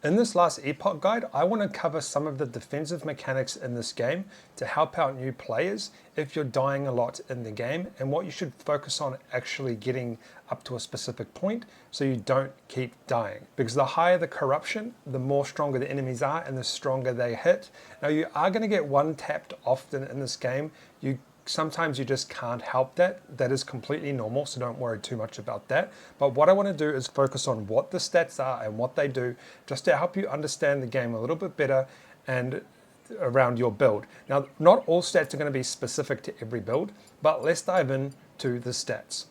In this last Epoch guide, I want to cover some of the defensive mechanics in this game to help out new players if you're dying a lot in the game, and what you should focus on actually getting up to a specific point so you don't keep dying. Because the higher the corruption, the more stronger the enemies are and the stronger they hit. Now you are going to get one tapped often in this game. Sometimes you just can't help that. That is completely normal, so don't worry too much about that. But what I want to do is focus on what the stats are and what they do, just to help you understand the game a little bit better and around your build. Now, not all stats are going to be specific to every build, but let's dive into the stats.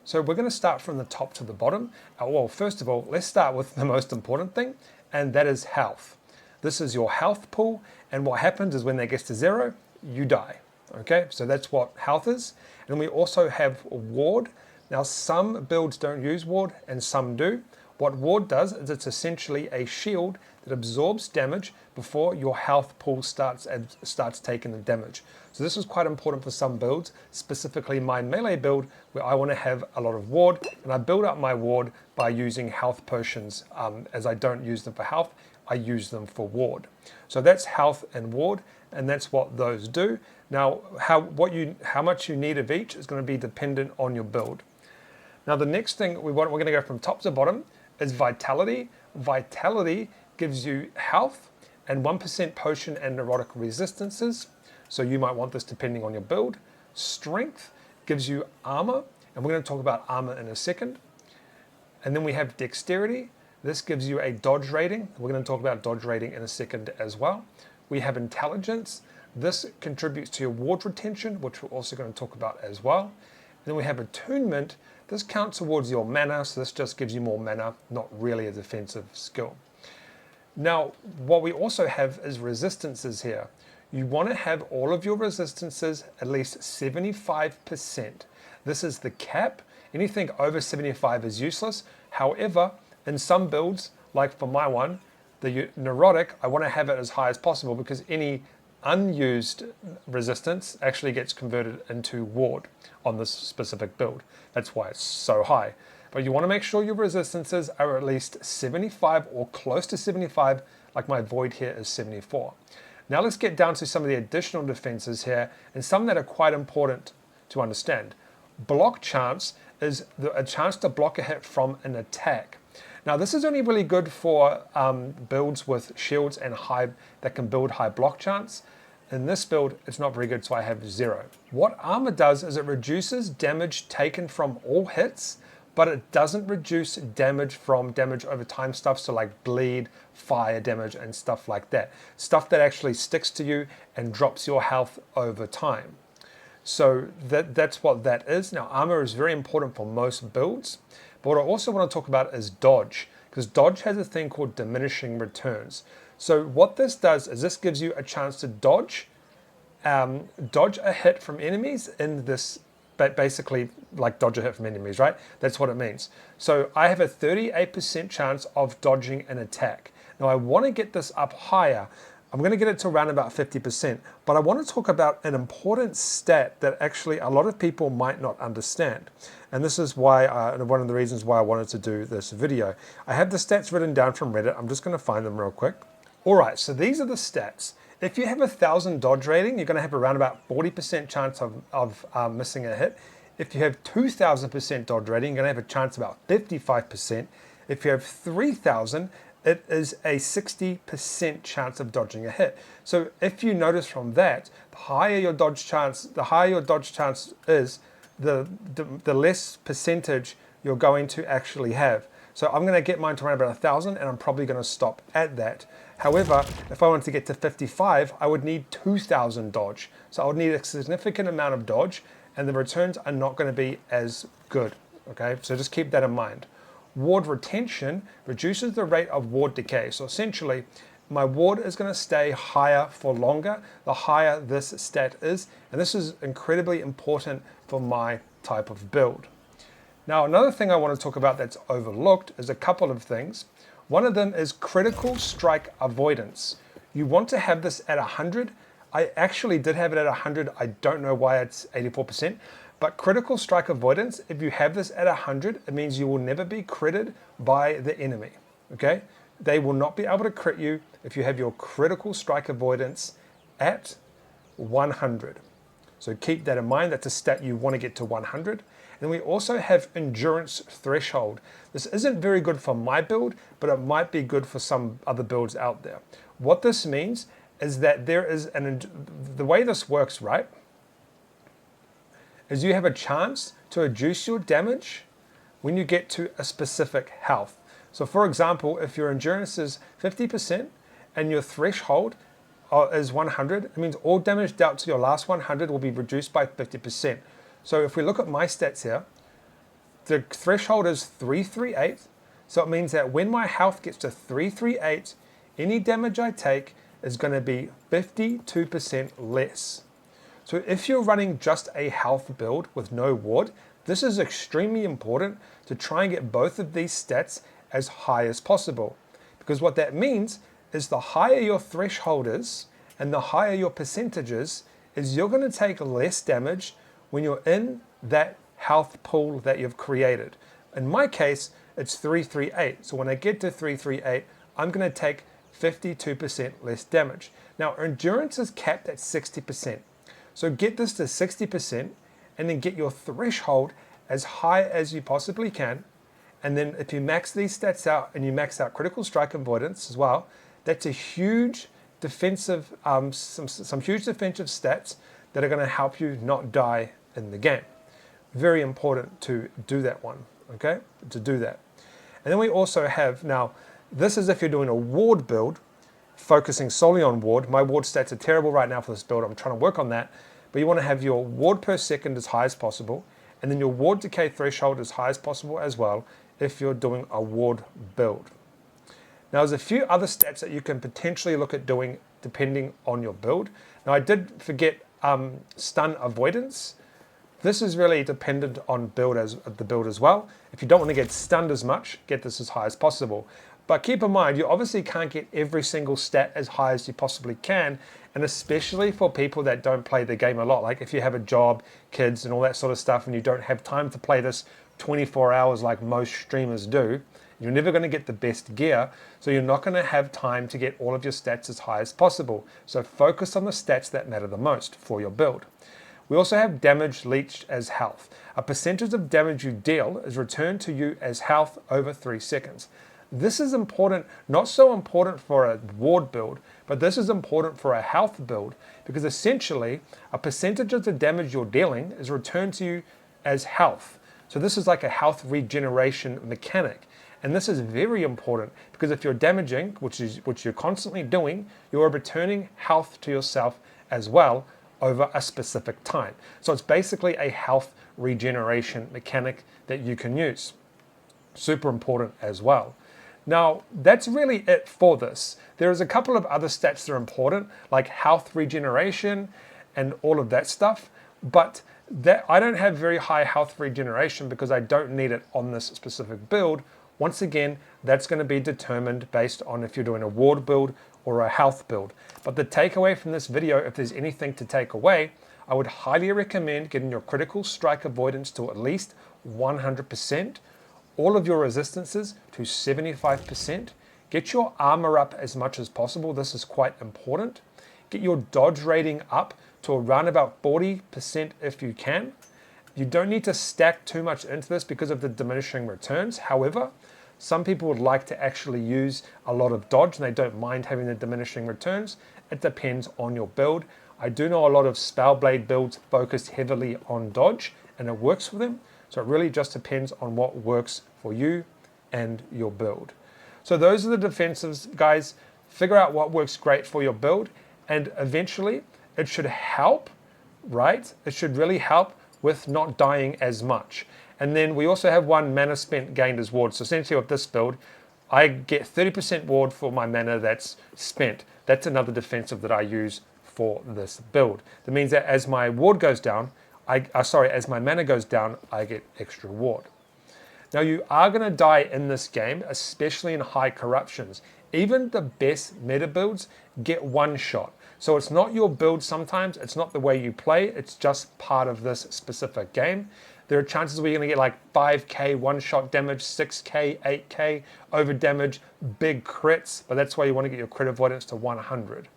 So we're going to start from the top to the bottom. Well, first of all, let's start with the most important thing, and that is health. This is your health pool, and what happens is when that gets to 0, you die. Okay, so that's what health is. And we also have ward. Now some builds don't use ward and some do. What ward does is it's essentially a shield that absorbs damage before your health pool starts taking the damage. So this is quite important for some builds, specifically my melee build where I want to have a lot of ward, and I build up my ward by using health potions. As I don't use them for health, I use them for ward. So that's health and ward, and that's what those do. Now, how much you need of each is going to be dependent on your build. Now, the next thing we're going to go from top to bottom is vitality. Vitality gives you health and 1% potion and neurotic resistances. So you might want this depending on your build. Strength gives you armor, and we're going to talk about armor in a second. And then we have dexterity. This gives you a dodge rating. We're going to talk about dodge rating in a second as well. We have intelligence. This contributes to your ward retention, which we're also going to talk about as well. And then we have attunement. This counts towards your mana, so this just gives you more mana, not really a defensive skill. Now, what we also have is resistances here. You want to have all of your resistances at least 75%. This is the cap. Anything over 75 is useless. However, in some builds, like for my one, the neurotic, I want to have it as high as possible because any unused resistance actually gets converted into ward on this specific build. That's why it's so high. But you want to make sure your resistances are at least 75 or close to 75, like my void here is 74. Now let's get down to some of the additional defenses here, and some that are quite important to understand. Block chance is a chance to block a hit from an attack. Now this is only really good for builds with shields and that can build high block chance. In this build, it's not very good, so I have 0. What armor does is it reduces damage taken from all hits, but it doesn't reduce damage from damage over time stuff, so like bleed, fire damage, and stuff like that. Stuff that actually sticks to you and drops your health over time. So that's what that is. Now, armor is very important for most builds, but what I also want to talk about is dodge, because dodge has a thing called diminishing returns. So what this does is this gives you a chance to dodge a hit from enemies in this, basically like dodge a hit from enemies, right? That's what it means. So I have a 38% chance of dodging an attack. Now I want to get this up higher. I'm going to get it to around about 50%, but I want to talk about an important stat that actually a lot of people might not understand. And this is why, one of the reasons why I wanted to do this video. I have the stats written down from Reddit. I'm just going to find them real quick. All right, so these are the stats. If you have 1,000 dodge rating, you're going to have around about 40% chance of missing a hit. If you have 2,000% dodge rating, you're going to have a chance of about 55%. If you have 3,000, it is a 60% chance of dodging a hit. So if you notice from that, the higher your dodge chance is, the less percentage you're going to actually have. So I'm going to get mine to around about 1,000, and I'm probably going to stop at that. However, if I wanted to get to 55, I would need 2,000 dodge. So I would need a significant amount of dodge, and the returns are not going to be as good. Okay, so just keep that in mind. Ward retention reduces the rate of ward decay. So essentially, my ward is going to stay higher for longer, the higher this stat is. And this is incredibly important for my type of build. Now, another thing I want to talk about that's overlooked is a couple of things. One of them is critical strike avoidance. You want to have this at 100. I actually did have it at 100. I don't know why it's 84%. But critical strike avoidance, if you have this at 100, it means you will never be critted by the enemy. Okay? they will not be able to crit you if you have your critical strike avoidance at 100. So keep that in mind. That's a stat you want to get to 100. And we also have endurance threshold. This isn't very good for my build, but it might be good for some other builds out there. What this means is that there is the way this works, right, is you have a chance to reduce your damage when you get to a specific health. So for example, if your endurance is 50% and your threshold is 100, it means all damage dealt to your last 100 will be reduced by 50%. So if we look at my stats here, the threshold is 338. So it means that when my health gets to 338, any damage I take is going to be 52% less. So if you're running just a health build with no ward, this is extremely important to try and get both of these stats as high as possible. Because what that means is the higher your threshold is and the higher your percentages is you're going to take less damage when you're in that health pool that you've created. In my case, it's 338. So when I get to 338, I'm going to take 52% less damage. Now, endurance is capped at 60%. So get this to 60% and then get your threshold as high as you possibly can. And then if you max these stats out and you max out critical strike avoidance as well, that's a huge defensive, some huge defensive stats that are going to help you not die in the game. Very important to do that one, okay? To do that. And then we also have, now, this is if you're doing a ward build, focusing solely on ward. My ward stats are terrible right now for this build. I'm trying to work on that. But you want to have your ward per second as high as possible, and then your ward decay threshold as high as possible as well if you're doing a ward build. Now, there's a few other stats that you can potentially look at doing depending on your build. Now, I did forget stun avoidance. This is really dependent on the build as well. If you don't want to get stunned as much, get this as high as possible. But keep in mind, you obviously can't get every single stat as high as you possibly can, and especially for people that don't play the game a lot. Like if you have a job, kids, and all that sort of stuff, and you don't have time to play this 24 hours like most streamers do, you're never going to get the best gear, so you're not going to have time to get all of your stats as high as possible. So focus on the stats that matter the most for your build. We also have damage leached as health. A percentage of damage you deal is returned to you as health over 3 seconds. This is important, not so important for a ward build, but this is important for a health build, because essentially a percentage of the damage you're dealing is returned to you as health. So this is like a health regeneration mechanic. And this is very important because if you're damaging, which you're constantly doing, you're returning health to yourself as well over a specific time. So it's basically a health regeneration mechanic that you can use. Super important as well. Now, that's really it for this. There's a couple of other stats that are important, like health regeneration and all of that stuff, but I don't have very high health regeneration because I don't need it on this specific build. Once again, that's going to be determined based on if you're doing a ward build or a health build. But the takeaway from this video, if there's anything to take away, I would highly recommend getting your critical strike avoidance to at least 100%, all of your resistances to 75%, get your armor up as much as possible. This is quite important. Get your dodge rating up to around about 40% if you can. You don't need to stack too much into this because of the diminishing returns. However, some people would like to actually use a lot of dodge and they don't mind having the diminishing returns. It depends on your build. I do know a lot of Spellblade builds focus heavily on dodge and it works for them. So it really just depends on what works for you and your build. So those are the defensives, guys. Figure out what works great for your build, and eventually it should help, right? It should really help with not dying as much. And then we also have one mana spent gained as ward. So essentially with this build, I get 30% ward for my mana that's spent. That's another defensive that I use for this build. That means that as my ward goes down, as my mana goes down, I get extra ward. Now you are going to die in this game, especially in high corruptions. Even the best meta builds get one shot. So it's not your build sometimes, it's not the way you play, it's just part of this specific game. There are chances where you're going to get like 5k one-shot damage, 6k, 8k over damage, big crits, but that's why you want to get your crit avoidance to 100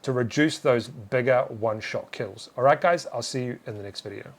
to reduce those bigger one-shot kills. All right, guys, I'll see you in the next video.